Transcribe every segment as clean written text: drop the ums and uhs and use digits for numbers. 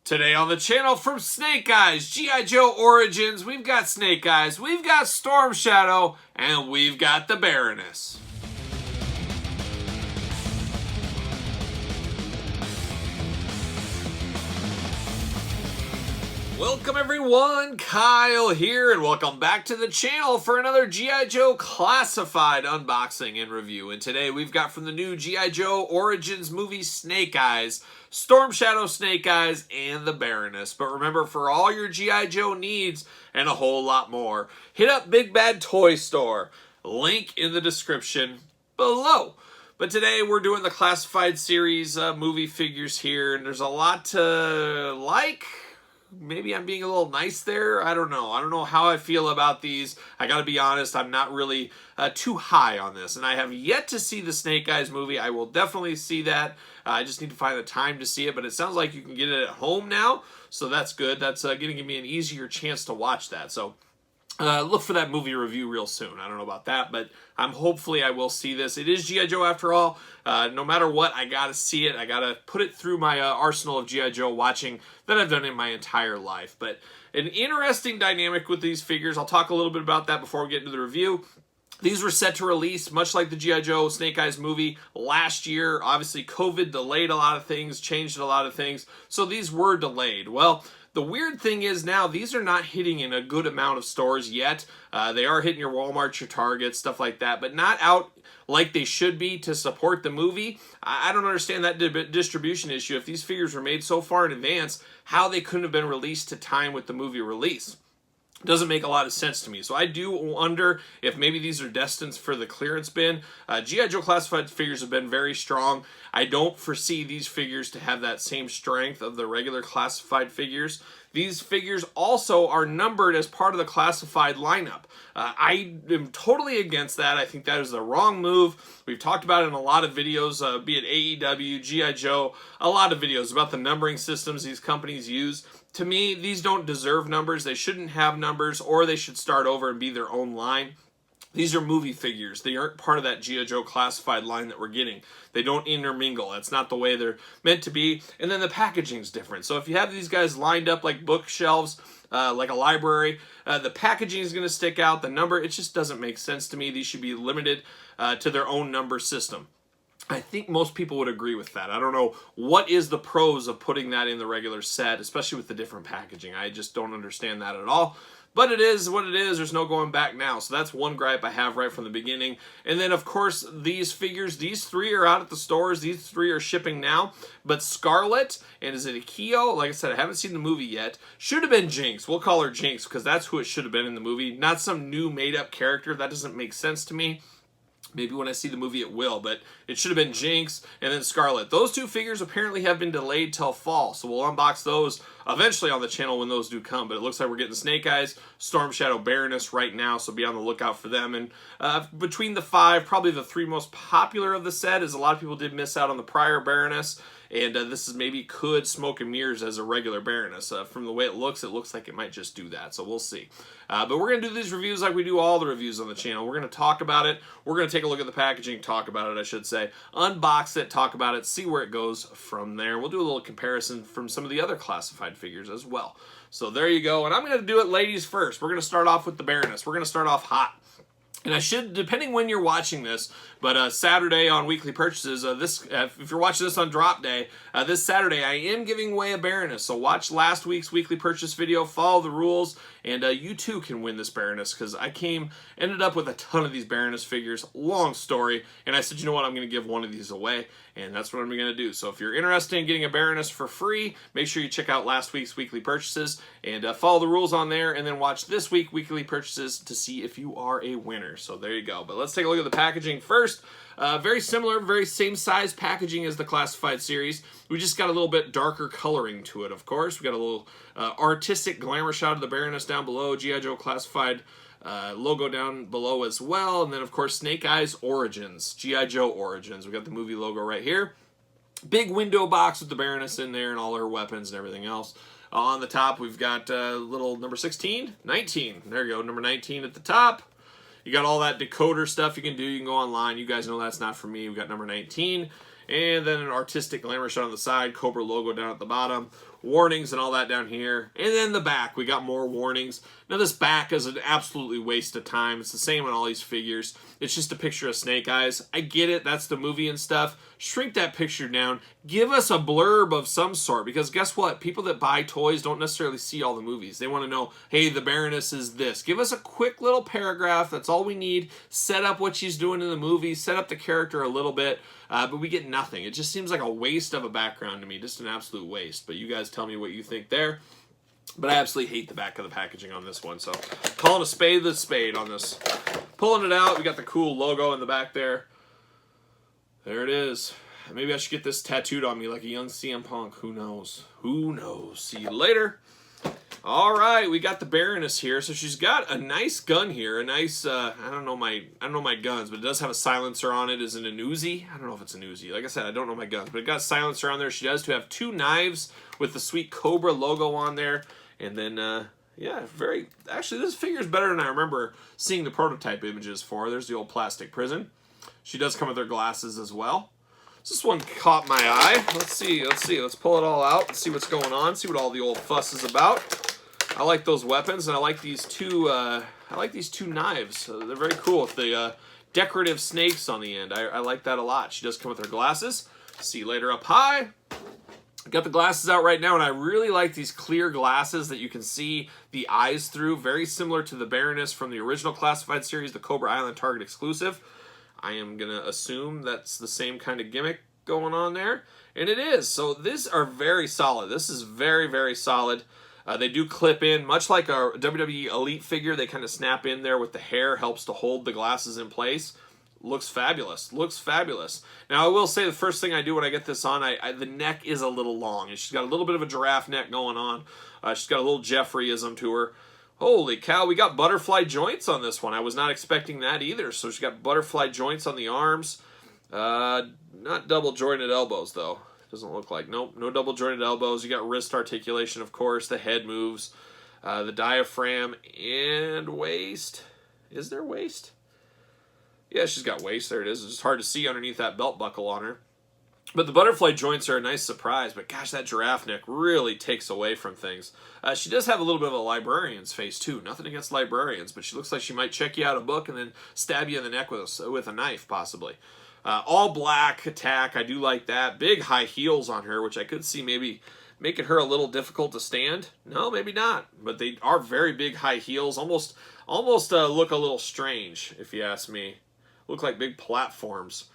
Today on the channel from Snake Eyes, G.I. Joe Origins, we've got Snake Eyes, we've got Storm Shadow, and we've got the Baroness. Welcome everyone, Kyle here, and welcome back to the channel for another G.I. Joe Classified unboxing and review. And today we've got from the new G.I. Joe Origins movie Snake Eyes, Storm Shadow, Snake Eyes, and the Baroness. But remember, for all your G.I. Joe needs and a whole lot more, hit up Big Bad Toy Store. Link in the description below. But today we're doing the Classified series movie figures here, and there's a lot to like. Maybe I'm being a little nice there. I don't know. I don't know how I feel about these. I gotta be honest, I'm not really too high on this. And I have yet to see the Snake Eyes movie. I will definitely see that. I just need to find the time to see it. But it sounds like you can get it at home now. So that's good. That's going to give me an easier chance to watch that. So look for that movie review real soon. I don't know about that, but hopefully I will see this. It is G.I. Joe after all. No matter what, I gotta see it. I gotta put it through my arsenal of G.I. Joe watching that I've done in my entire life. But an interesting dynamic with these figures. I'll talk a little bit about that before we get into the review. These were set to release, much like the G.I. Joe Snake Eyes movie last year. Obviously, COVID delayed a lot of things, changed a lot of things, so these were delayed. Well, the weird thing is now these are not hitting in a good amount of stores yet. They are hitting your Walmart, your Target, stuff like that, but not out like they should be to support the movie. I don't understand that distribution issue. If these figures were made so far in advance, how they couldn't have been released to time with the movie release. Doesn't make a lot of sense to me. So I do wonder if maybe these are destined for the clearance bin. G.I. Joe Classified figures have been very strong. I don't foresee these figures to have that same strength of the regular Classified figures. These figures also are numbered as part of the Classified lineup. I am totally against that. I think that is the wrong move. We've talked about it in a lot of videos, be it AEW, G.I. Joe, a lot of videos about the numbering systems these companies use. To me, these don't deserve numbers. They shouldn't have numbers, or they should start over and be their own line. These are movie figures. They aren't part of that G.I. Joe Classified line that we're getting. They don't intermingle. That's not the way they're meant to be. And then the packaging's different. So if you have these guys lined up like bookshelves, like a library, the packaging is going to stick out. The number, it just doesn't make sense to me. These should be limited to their own number system. I think most people would agree with that. I don't know what is the pros of putting that in the regular set, especially with the different packaging. I just don't understand that at all. But it is what it is. There's no going back now. So that's one gripe I have right from the beginning. And then, of course, these figures, these three are out at the stores. These three are shipping now. But Scarlet, and is it Akio? Like I said, I haven't seen the movie yet. Should have been Jinx. We'll call her Jinx because that's who it should have been in the movie. Not some new made-up character. That doesn't make sense to me. Maybe when I see the movie it will, but it should have been Jinx and then Scarlet. Those two figures apparently have been delayed till fall, so we'll unbox those eventually on the channel when those do come. But it looks like we're getting Snake Eyes, Storm Shadow, Baroness right now, so be on the lookout for them. And between the five, probably the three most popular of the set, as a lot of people did miss out on the prior Baroness. And this is maybe could smoke and mirrors as a regular Baroness. From the way it looks like it might just do that. So we'll see. But we're going to do these reviews like we do all the reviews on the channel. We're going to talk about it. We're going to take a look at the packaging, talk about it, I should say. Unbox it, talk about it, see where it goes from there. We'll do a little comparison from some of the other Classified figures as well. So there you go. And I'm going to do it ladies first. We're going to start off with the Baroness. We're going to start off hot. And I should, depending when you're watching this, but Saturday on weekly purchases, if you're watching this on drop day, this Saturday I am giving away a Baroness. So watch last week's weekly purchase video, follow the rules, and you too can win this Baroness because I ended up with a ton of these Baroness figures, long story, and I said, you know what, I'm going to give one of these away, and that's what I'm going to do. So if you're interested in getting a Baroness for free, make sure you check out last week's weekly purchases and follow the rules on there, and then watch this week's weekly purchases to see if you are a winner. So there you go. But let's take a look at the packaging first. Very similar, very same size packaging as the Classified series. We just got a little bit darker coloring to it, of course. We got a little artistic glamour shot of the Baroness down below, G.I. Joe Classified logo down below as well. And then, of course, Snake Eyes Origins, G.I. Joe Origins. We got the movie logo right here. Big window box with the Baroness in there and all her weapons and everything else. On the top, we've got little number 16, 19. There you go, number 19 at the top. You got all that decoder stuff you can do. You can go online. You guys know that's not for me. We got number 19. And then an artistic glamour shot on the side. Cobra logo down at the bottom. warnings and all that down here. And then the back, we got more warnings. Now this back is an absolutely waste of time. It's the same on all these figures. It's just a picture of Snake Eyes. I get it, that's the movie and stuff. Shrink that picture down. Give us a blurb of some sort, because guess what? People that buy toys don't necessarily see all the movies. They want to know, hey, the Baroness is this. Give us a quick little paragraph. That's all we need. Set up what she's doing in the movie. Set up the character a little bit. But we get nothing. It just seems like a waste of a background to me. Just an absolute waste. But you guys tell me what you think there. But I absolutely hate the back of the packaging on this one. So calling a spade the spade on this. Pulling it out. We got the cool logo in the back there. There it is. Maybe I should get this tattooed on me like a young CM Punk. Who knows? Who knows? See you later. All right, we got the Baroness here. So she's got a nice gun here. A nice, I don't know my guns, but it does have a silencer on it. Is it an Uzi? I don't know if it's an Uzi. Like I said, I don't know my guns, but it got a silencer on there. She does have 2 knives with the sweet Cobra logo on there. And then, yeah, actually, this figure is better than I remember seeing the prototype images for. There's the old plastic prison. She does come with her glasses as well. This one caught my eye. Let's see. Let's pull it all out and see what's going on. See what all the old fuss is about. I like those weapons, and I like these two. I like these 2 knives. They're very cool with the decorative snakes on the end. I like that a lot. She does come with her glasses. See you later up high. Got the glasses out right now, and I really like these clear glasses that you can see the eyes through. Very similar to the Baroness from the original Classified series, the Cobra Island Target exclusive. I am going to assume that's the same kind of gimmick going on there. And it is. So these are very solid. This is very, very solid. They do clip in, much like a WWE Elite figure. They kind of snap in there with the hair, helps to hold the glasses in place. Looks fabulous. Looks fabulous. Now, I will say the first thing I do when I get this on, the neck is a little long. And she's got a little bit of a giraffe neck going on. She's got a little Jeffrey-ism to her. Holy cow, we got butterfly joints on this one. I was not expecting that either. So she's got butterfly joints on the arms. Not double-jointed elbows, though. Doesn't look like. Nope, no double-jointed elbows. You got wrist articulation, of course. The head moves. The diaphragm and waist. Is there waist? Yeah, she's got waist. There it is. It's just hard to see underneath that belt buckle on her. But the butterfly joints are a nice surprise. But gosh, that giraffe neck really takes away from things. She does have a little bit of a librarian's face, too. Nothing against librarians, but she looks like she might check you out a book and then stab you in the neck with a knife, possibly. All black attack. I do like that. Big high heels on her, which I could see maybe making her a little difficult to stand. No, maybe not. But they are very big high heels. Almost look a little strange, if you ask me. Look like big platforms.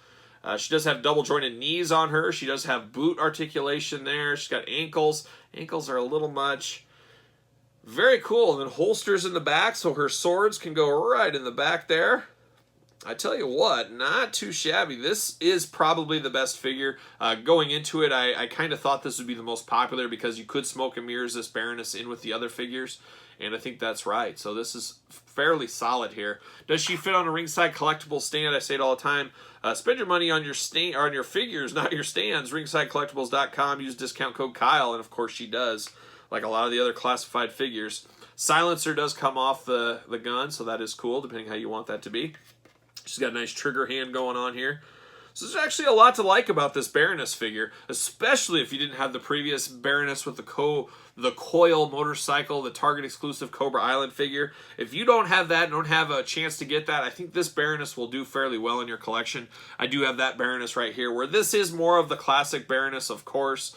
She does have double jointed knees on her. She does have boot articulation there. She's got ankles. Ankles are a little much. Very cool. And then holsters in the back, so her swords can go right in the back there. I tell you what, not too shabby. This is probably the best figure. Going into it, I kind of thought this would be the most popular because you could smoke and mirrors this Baroness in with the other figures, and I think that's right. So this is fairly solid here. Does she fit on a ringside collectible stand? I say it all the time. Spend your money on your on your figures, not your stands. Ringsidecollectibles.com. Use discount code Kyle, and of course she does, like a lot of the other classified figures. Silencer does come off the gun, so that is cool, depending how you want that to be. She's got a nice trigger hand going on here. So there's actually a lot to like about this Baroness figure, especially if you didn't have the previous Baroness with the coil motorcycle, the Target exclusive Cobra Island figure. If you don't have that and don't have a chance to get that, I think this Baroness will do fairly well in your collection. I do have that Baroness right here, where this is more of the classic Baroness, of course.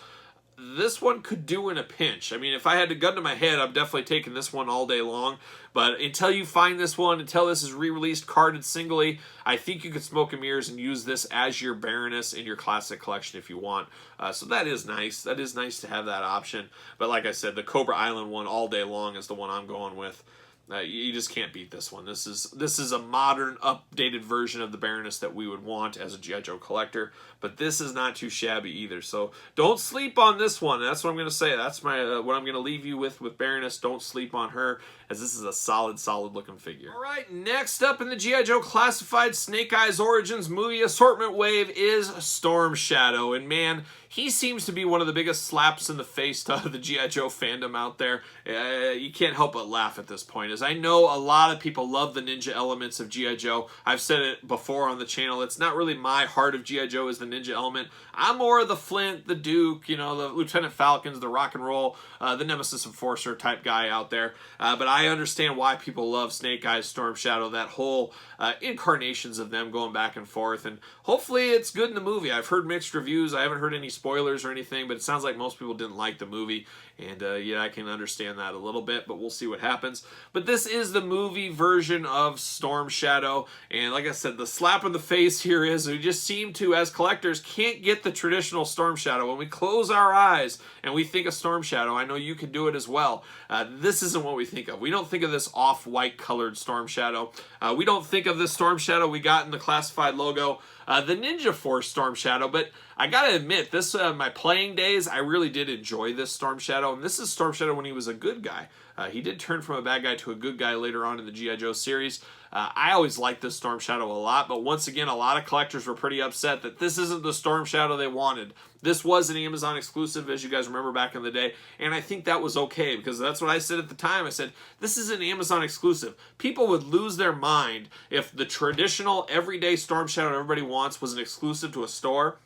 This one could do in a pinch. I mean, if I had a gun to my head, I'm definitely taking this one all day long. But until you find this one, until this is re-released carded singly, I think you could smoke and mirrors and use this as your Baroness in your classic collection if you want. So that is nice. That is nice to have that option. But like I said, the Cobra Island one all day long is the one I'm going with. You just can't beat this one. This is a modern, updated version of the Baroness that we would want as a G.I. Joe collector, but this is not too shabby either. So don't sleep on this one. That's what I'm going to say. That's my what I'm going to leave you with Baroness. Don't sleep on her, as this is a solid looking figure. All right, next up in the G.I. Joe Classified Snake Eyes Origins movie assortment wave is Storm Shadow, and man, he seems to be one of the biggest slaps in the face to the G.I. Joe fandom out there. You can't help but laugh at this point, as I know a lot of people love the ninja elements of G.I. Joe. I've said it before on the channel. It's not really my heart of G.I. Joe is the ninja element. I'm more of the Flint, the Duke, you know, the Lieutenant Falcons, the rock and roll, the Nemesis Enforcer type guy out there. But I understand why people love Snake Eyes, Storm Shadow, that whole incarnations of them going back and forth. And hopefully it's good in the movie. I've heard mixed reviews. I haven't heard any spoilers or anything, but it sounds like most people didn't like the movie. And yeah, I can understand that a little bit, but we'll see what happens. But this is the movie version of Storm Shadow. And like I said, the slap in the face here is we just seem to, as collectors, can't get the traditional Storm Shadow. When we close our eyes and we think of Storm Shadow, I know you can do it as well. This isn't what we think of. We don't think of this off-white colored Storm Shadow. We don't think of this Storm Shadow we got in the classified logo. The Ninja Force Storm Shadow, but I gotta admit, this my playing days, I really did enjoy this Storm Shadow, and this is Storm Shadow when he was a good guy. He did turn from a bad guy to a good guy later on in the G.I. Joe series. I always liked this Storm Shadow a lot, but once again, a lot of collectors were pretty upset that this isn't the Storm Shadow they wanted. This was an Amazon exclusive, as you guys remember back in the day, and I think that was okay, because that's what I said at the time. I said, this is an Amazon exclusive. People would lose their mind if the traditional, everyday Storm Shadow everybody wants was an exclusive to a store.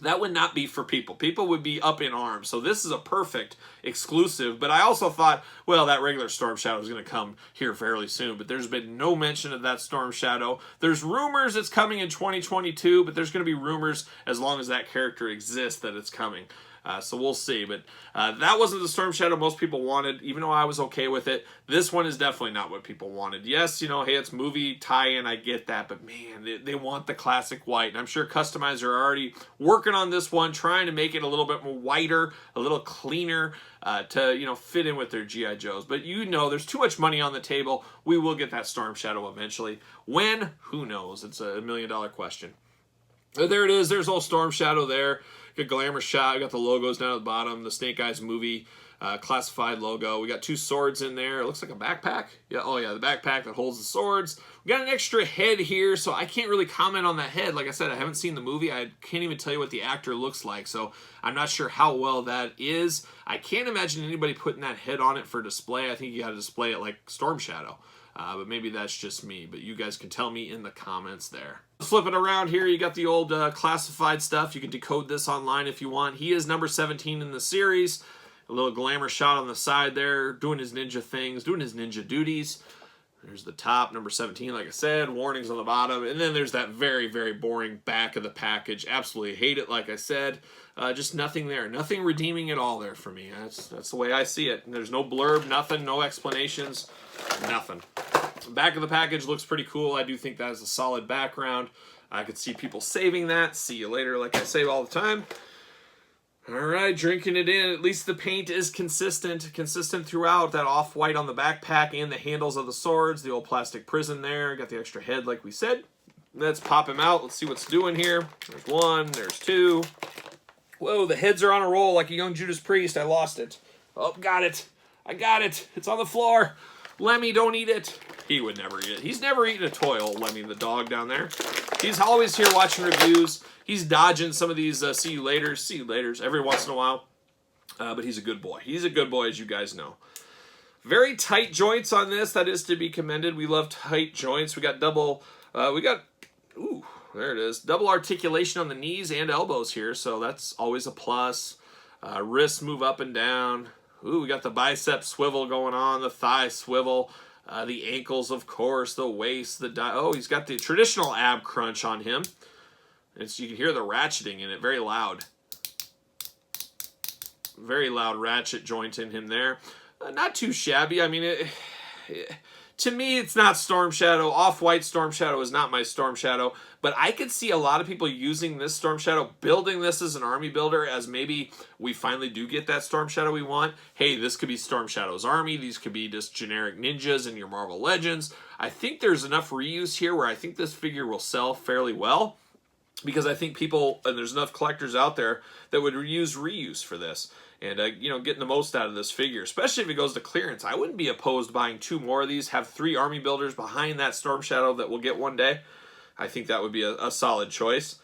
That would not be for people. People would be up in arms. So this is a perfect exclusive. But I also thought, well, that regular Storm Shadow is going to come here fairly soon. But there's been no mention of that Storm Shadow. There's rumors it's coming in 2022, but there's going to be rumors as long as that character exists that it's coming. So we'll see. But that wasn't the Storm Shadow most people wanted, even though I was okay with it. This one is definitely not what people wanted. Yes, you know, hey, it's movie tie-in, I get that. But man, they want the classic white. And I'm sure customizers are already working on this one, trying to make it a little bit more whiter, a little cleaner, to, you know, fit in with their G.I. Joes. But you know, there's too much money on the table. We will get that Storm Shadow eventually. When? Who knows? It's a $1 million question. But there it is. There's old Storm Shadow there. Good glamour shot. We got the logos down at the bottom. The Snake Eyes movie classified logo. We got 2 swords in there. It looks like a backpack. Yeah. Oh yeah, the backpack that holds the swords. We got an extra head here, so I can't really comment on that head. Like I said, I haven't seen the movie. I can't even tell you what the actor looks like, so I'm not sure how well that is. I can't imagine anybody putting that head on it for display. I think you got to display it like Storm Shadow. But maybe that's just me. But you guys can tell me in the comments there. Flipping around here, you got the old classified stuff. You can decode this online if you want. He is number 17 in the series. A little glamour shot on the side there, doing his ninja things, doing his ninja duties. There's the top, number 17, like I said. Warnings on the bottom. And then there's that very, very boring back of the package. Absolutely hate it, like I said. Just nothing there. Nothing redeeming at all there for me. That's the way I see it. And there's no blurb, nothing, no explanations, nothing. The back of the package looks pretty cool. I do think that is a solid background. I could see people saving that. See you later, like I say all the time. All right, drinking it in. At least the paint is consistent throughout. That off-white on the backpack and the handles of the swords. The old plastic prison there. Got the extra head, like we said. Let's pop him out. Let's see what's doing here. There's 1. There's 2. Whoa, the heads are on a roll like a young Judas Priest. I lost it. Oh, got it. I got it. It's on the floor. Lemmy, don't eat it. He would never eat it. He's never eaten a toy, old Lemmy the dog down there. He's always here watching reviews. He's dodging some of these see you laters every once in a while. But he's a good boy. He's a good boy, as you guys know. Very tight joints on this. That is to be commended. We love tight joints. We got ooh, there it is. Double articulation on the knees and elbows here, so that's always a plus. Wrists move up and down. Ooh, we got the bicep swivel going on, the thigh swivel, the ankles, of course, the waist, oh, he's got the traditional ab crunch on him. You can hear the ratcheting in it, very loud. Very loud ratchet joint in him there. Not too shabby. I mean, to me, it's not Storm Shadow. Off-white Storm Shadow is not my Storm Shadow. But I could see a lot of people using this Storm Shadow, building this as an army builder, as maybe we finally do get that Storm Shadow we want. Hey, this could be Storm Shadow's army. These could be just generic ninjas in your Marvel Legends. I think there's enough reuse here where I think this figure will sell fairly well. Because I think people, and there's enough collectors out there that would use reuse for this. And, you know, getting the most out of this figure, especially if it goes to clearance. I wouldn't be opposed to buying 2 more of these, have 3 army builders behind that Storm Shadow that we'll get one day. I think that would be a solid choice.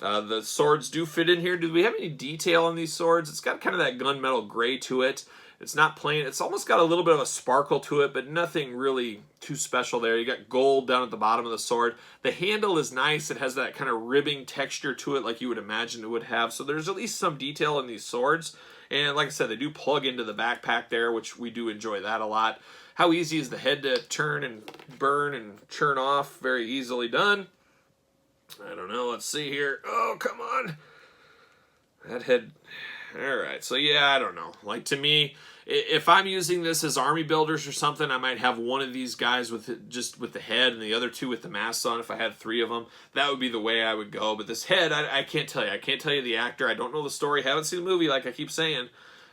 The swords do fit in here. Do we have any detail on these swords? It's got kind of that gunmetal gray to it. It's not plain. It's almost got a little bit of a sparkle to it, but nothing really too special there. You got gold down at the bottom of the sword. The handle is nice. It has that kind of ribbing texture to it like you would imagine it would have. So there's at least some detail in these swords. And like I said, they do plug into the backpack there, which we do enjoy that a lot. How easy is the head to turn and burn and churn off? Very easily done. I don't know. Let's see here. Oh, come on. That head. All right. So, yeah, I don't know. Like, to me, if I'm using this as army builders or something, I might have one of these guys with just with the head and the other two with the masks on. If I had 3 of them, that would be the way I would go. But this head, I can't tell you. I can't tell you the actor. I don't know the story. Haven't seen the movie, like I keep saying.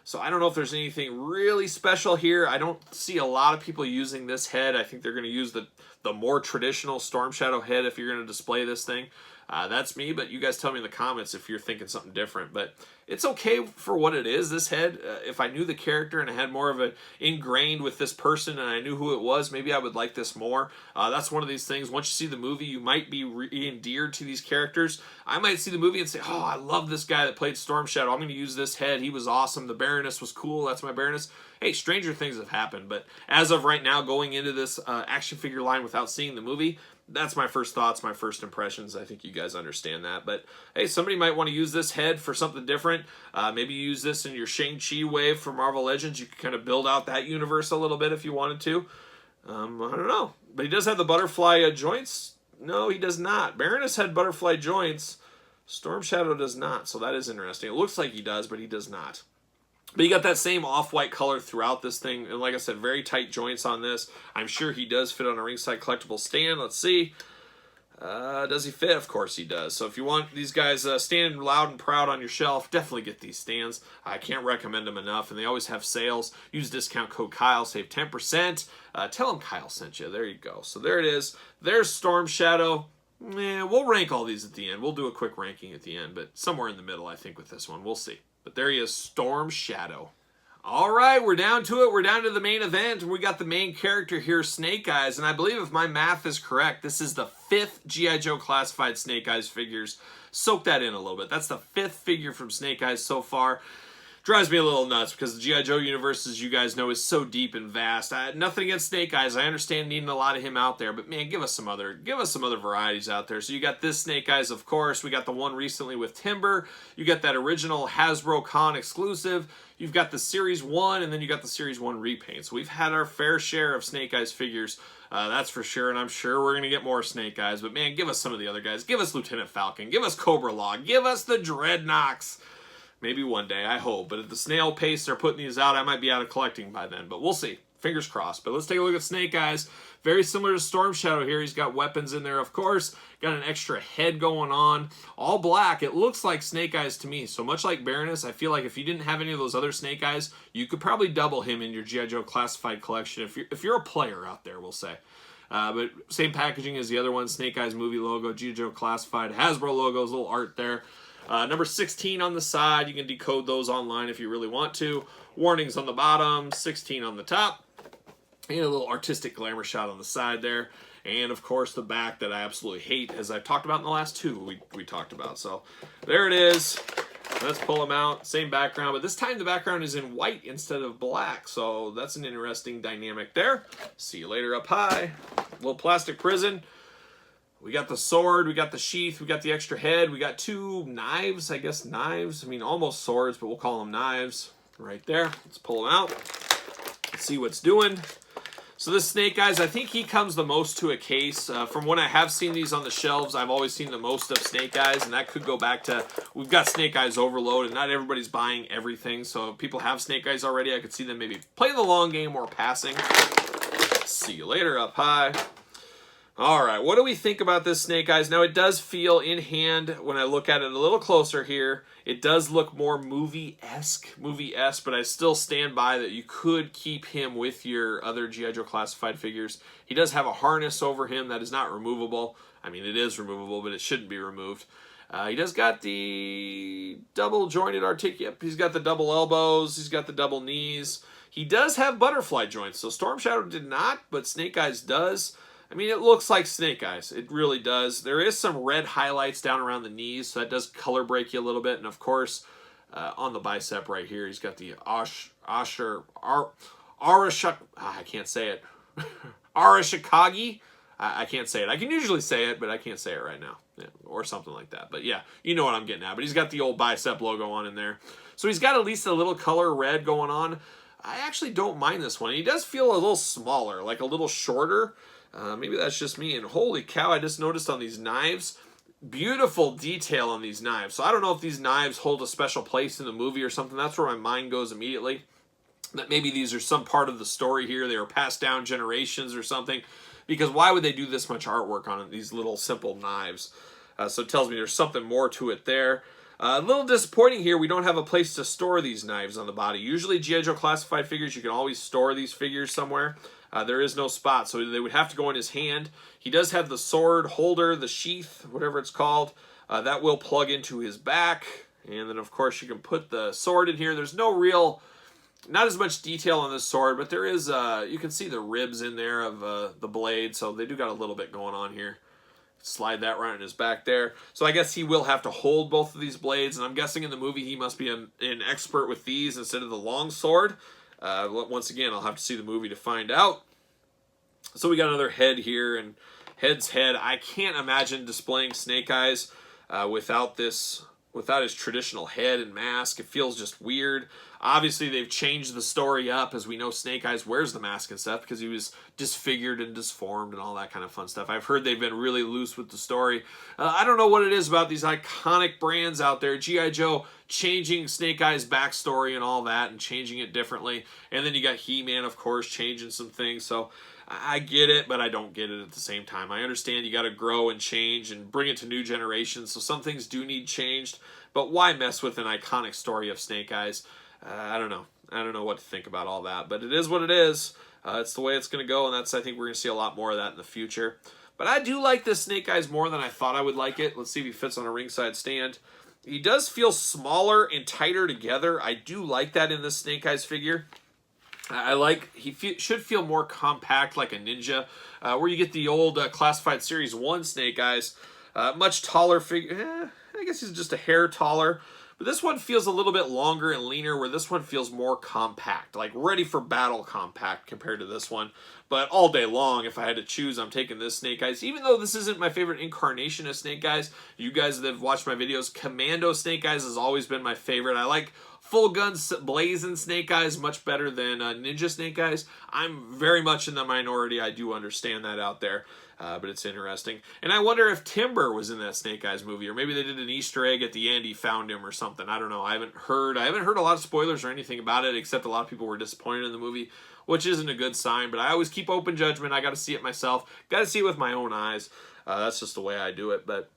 So I don't know if there's anything really special here. I don't see a lot of people using this head. I think they're going to use the more traditional Storm Shadow head if you're going to display this thing. That's me, but you guys tell me in the comments if you're thinking something different. But it's okay for what it is, this head. If I knew the character and I had more of it ingrained with this person and I knew who it was, maybe I would like this more. That's one of these things. Once you see the movie, you might be re-endeared to these characters. I might see the movie and say, oh, I love this guy that played Storm Shadow. I'm going to use this head. He was awesome. The Baroness was cool. That's my Baroness. Hey, stranger things have happened. But as of right now, going into this action figure line without seeing the movie, that's my first thoughts, my first impressions. I think you guys understand that. But, hey, somebody might want to use this head for something different. Maybe use this in your Shang-Chi wave for Marvel Legends. You could kind of build out that universe a little bit if you wanted to. I don't know. But he does have the butterfly joints. No, he does not. Baroness had butterfly joints. Storm Shadow does not. So that is interesting. It looks like he does, but he does not. But you got that same off-white color throughout this thing. And like I said, very tight joints on this. I'm sure he does fit on a ringside collectible stand. Let's see. Does he fit? Of course he does. So if you want these guys standing loud and proud on your shelf, definitely get these stands. I can't recommend them enough. And they always have sales. Use discount code Kyle. Save 10%. Tell them Kyle sent you. There you go. So there it is. There's Storm Shadow. We'll rank all these at the end. We'll do a quick ranking at the end. But somewhere in the middle, I think, with this one. We'll see. But there he is, Storm Shadow. All right, we're down to it. We're down to the main event. We got the main character here, Snake Eyes. And I believe if my math is correct, this is the 5th G.I. Joe classified Snake Eyes figures. Soak that in a little bit. That's the 5th figure from Snake Eyes so far. Drives me a little nuts because the G.I. Joe universe, as you guys know, is so deep and vast. Nothing against Snake Eyes. I understand needing a lot of him out there, but man, give us some other varieties out there. So you got this Snake Eyes, of course. We got the one recently with Timber. You got that original Hasbro Con exclusive. You've got the Series 1, and then you got the Series 1 repaint. So we've had our fair share of Snake Eyes figures, that's for sure, and I'm sure we're going to get more Snake Eyes. But man, give us some of the other guys. Give us Lieutenant Falcon. Give us Cobra Law. Give us the Dreadnoks. Maybe one day, I hope. But at the snail pace they're putting these out, I might be out of collecting by then. But we'll see. Fingers crossed. But let's take a look at Snake Eyes. Very similar to Storm Shadow here. He's got weapons in there, of course. Got an extra head going on. All black. It looks like Snake Eyes to me. So much like Baroness, I feel like if you didn't have any of those other Snake Eyes, you could probably double him in your G.I. Joe classified collection. If you're a player out there, we'll say. But same packaging as the other one. Snake Eyes movie logo, G.I. Joe classified. Hasbro logos, little art there. Number 16 on the side. You can decode those online if you really want to. Warnings on the bottom, 16 on the top. And a little artistic glamour shot on the side there. And, of course, the back that I absolutely hate, as I've talked about in the last two we talked about. So, there it is. Let's pull them out. Same background, but this time the background is in white instead of black. So, that's an interesting dynamic there. See you later up high. Little plastic prison. We got the sword, we got the sheath, we got the extra head, we got 2 knives, I guess knives. I mean, almost swords, but we'll call them knives right there. Let's pull them out. Let's see what's doing. So this Snake Eyes, I think he comes the most to a case. From when I have seen these on the shelves, I've always seen the most of Snake Eyes, and that could go back to, we've got Snake Eyes overload, and not everybody's buying everything. So if people have Snake Eyes already, I could see them maybe playing the long game or passing. See you later up high. All right, what do we think about this Snake Eyes? Now, it does feel in hand, when I look at it a little closer here, it does look more movie-esque, but I still stand by that you could keep him with your other G.I. Joe classified figures. He does have a harness over him that is not removable. I mean, it is removable, but it shouldn't be removed. He does got the double jointed yep, he's got the double elbows, he's got the double knees. He does have butterfly joints, so Storm Shadow did not, but Snake Eyes does. I mean, it looks like Snake Eyes. It really does. There is some red highlights down around the knees, so that does color break you a little bit. And of course, on the bicep right here, he's got the I can't say it. Arashikage. I can't say it. I can usually say it, but I can't say it right now. Yeah, or something like that. But yeah, you know what I'm getting at. But he's got the old bicep logo on in there. So he's got at least a little color red going on. I actually don't mind this one. He does feel a little smaller, like a little shorter. Maybe that's just me. And holy cow, I just noticed on these knives, beautiful detail on these knives. So I don't know if these knives hold a special place in the movie or something. That's where my mind goes immediately. That maybe these are some part of the story here. They were passed down generations or something. Because why would they do this much artwork on these little simple knives? So it tells me there's something more to it there. A little disappointing here, we don't have a place to store these knives on the body. Usually G.I. Joe classified figures, you can always store these figures somewhere. There is no spot, so they would have to go in his hand. He does have the sword holder, the sheath, whatever it's called. That will plug into his back. And then, of course, you can put the sword in here. There's no real... Not as much detail on this sword, but there is, you can see the ribs in there of the blade, so they do got a little bit going on here. Slide that right in his back there. So I guess he will have to hold both of these blades, and I'm guessing in the movie he must be an expert with these instead of the long sword. Once again, I'll have to see the movie to find out. So we got another head here, and head's head. I can't imagine displaying Snake Eyes without his traditional head and mask. It feels just weird. Obviously, they've changed the story up, as we know Snake Eyes wears the mask and stuff because he was disfigured and disformed and all that kind of fun stuff. I've heard they've been really loose with the story. I don't know what it is about these iconic brands out there. G.I. Joe changing Snake Eyes' backstory and all that and changing it differently. And then you got He-Man, of course, changing some things. So I get it, but I don't get it at the same time. I understand you got to grow and change and bring it to new generations, so some things do need changed. But why mess with an iconic story of Snake Eyes? I don't know. I don't know what to think about all that, but it is what it is. It's the way it's going to go, and I think we're going to see a lot more of that in the future. But I do like this Snake Eyes more than I thought I would like it. Let's see if he fits on a ringside stand. He does feel smaller and tighter together. I do like that in this Snake Eyes figure. Should feel more compact, like a ninja, where you get the old Classified Series 1 Snake Eyes. Much taller figure. I guess he's just a hair taller. But this one feels a little bit longer and leaner, where this one feels more compact, like ready for battle compact compared to this one. But all day long, if I had to choose, I'm taking this Snake Eyes. Even though this isn't my favorite incarnation of Snake Eyes, you guys that have watched my videos, Commando Snake Eyes has always been my favorite. I like Full Gun Blazing Snake Eyes much better than Ninja Snake Eyes. I'm very much in the minority. I do understand that out there. But it's interesting. And I wonder if Timber was in that Snake Eyes movie, or maybe they did an Easter egg at the end, he found him or something. I don't know. I haven't heard a lot of spoilers or anything about it, except a lot of people were disappointed in the movie, which isn't a good sign. But I always keep open judgment. I got to see it myself. Got to see it with my own eyes. That's just the way I do it. But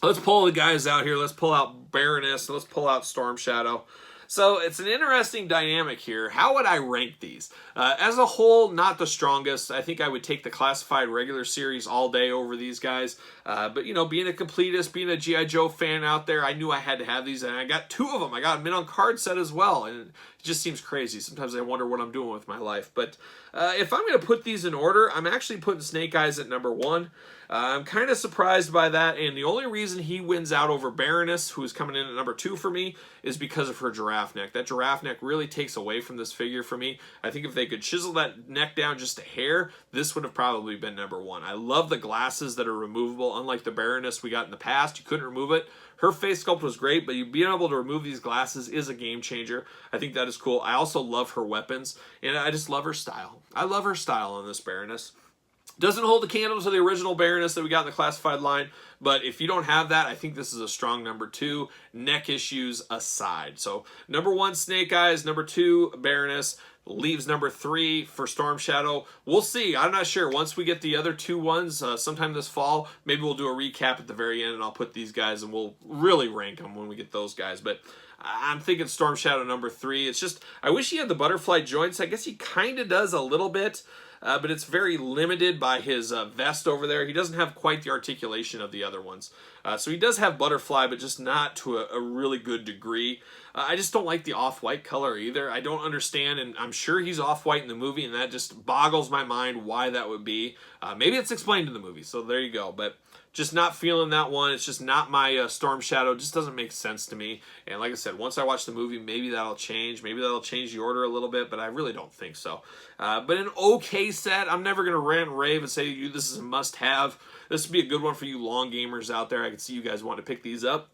let's pull the guys out here. Let's pull out Baroness. Let's pull out Storm Shadow. So it's an interesting dynamic here. How would I rank these? As a whole, not the strongest. I think I would take the Classified regular series all day over these guys. But, you know, being a completist, being a G.I. Joe fan out there, I knew I had to have these, and I got two of them. I got them in on card set as well, and it just seems crazy. Sometimes I wonder what I'm doing with my life. But if I'm going to put these in order, I'm actually putting Snake Eyes at number 1. I'm kind of surprised by that, and the only reason he wins out over Baroness, who is coming in at number 2 for me, is because of her giraffe neck. That giraffe neck really takes away from this figure for me. I think if they could chisel that neck down just a hair, this would have probably been number 1. I love the glasses that are removable. Unlike the Baroness we got in the past, you couldn't remove it. Her face sculpt was great, but being able to remove these glasses is a game changer. I think that is cool. I also love her weapons, and I just love her style. I love her style on this Baroness. Doesn't hold the candle to the original Baroness that we got in the Classified line, but if you don't have that, I think this is a strong number 2, neck issues aside. So number 1, Snake Eyes. Number 2, Baroness. Leaves number 3 for Storm Shadow. We'll see. I'm not sure. Once we get the other 2 ones sometime this fall, maybe we'll do a recap at the very end, and I'll put these guys, and we'll really rank them when we get those guys. But I'm thinking Storm Shadow number 3. It's just, I wish he had the butterfly joints. I guess he kind of does a little bit, but it's very limited by his vest over there. He doesn't have quite the articulation of the other ones. So he does have butterfly, but just not to a really good degree. I just don't like the off-white color either. I don't understand, and I'm sure he's off-white in the movie, and that just boggles my mind why that would be. Maybe it's explained in the movie, so there you go. But just not feeling that one. It's just not my Storm Shadow. It just doesn't make sense to me. And like I said, once I watch the movie, maybe that'll change. Maybe that'll change the order a little bit, but I really don't think so. But an okay set. I'm never going to rant and rave and say this is a must-have. This would be a good one for you long gamers out there. I can see you guys want to pick these up.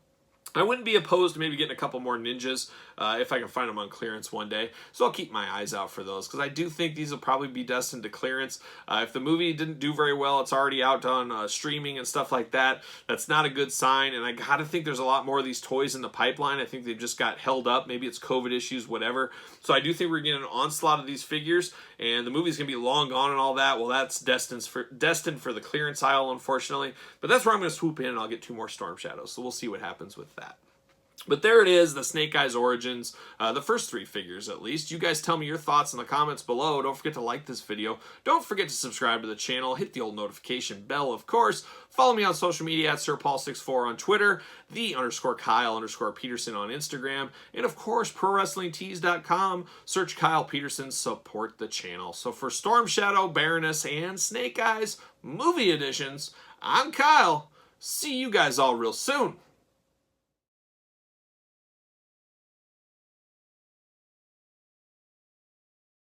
I wouldn't be opposed to maybe getting a couple more ninjas if I can find them on clearance one day. So I'll keep my eyes out for those because I do think these will probably be destined to clearance. If the movie didn't do very well, it's already out on streaming and stuff like that. That's not a good sign, and I gotta think there's a lot more of these toys in the pipeline. I think they've just got held up. Maybe it's COVID issues, whatever. So I do think we're getting an onslaught of these figures, and the movie's gonna be long gone and all that. Well, that's destined for the clearance aisle, unfortunately. But that's where I'm gonna swoop in, and I'll get 2 more Storm Shadows. So we'll see what happens with that. But there it is, the Snake Eyes Origins, the first 3 figures at least. You guys tell me your thoughts in the comments below. Don't forget to like this video. Don't forget to subscribe to the channel. Hit the old notification bell, of course. Follow me on social media at SirPaul64 on Twitter, _Kyle_Peterson on Instagram, and of course, ProWrestlingTees.com. Search Kyle Peterson, support the channel. So for Storm Shadow, Baroness, and Snake Eyes movie editions, I'm Kyle. See you guys all real soon.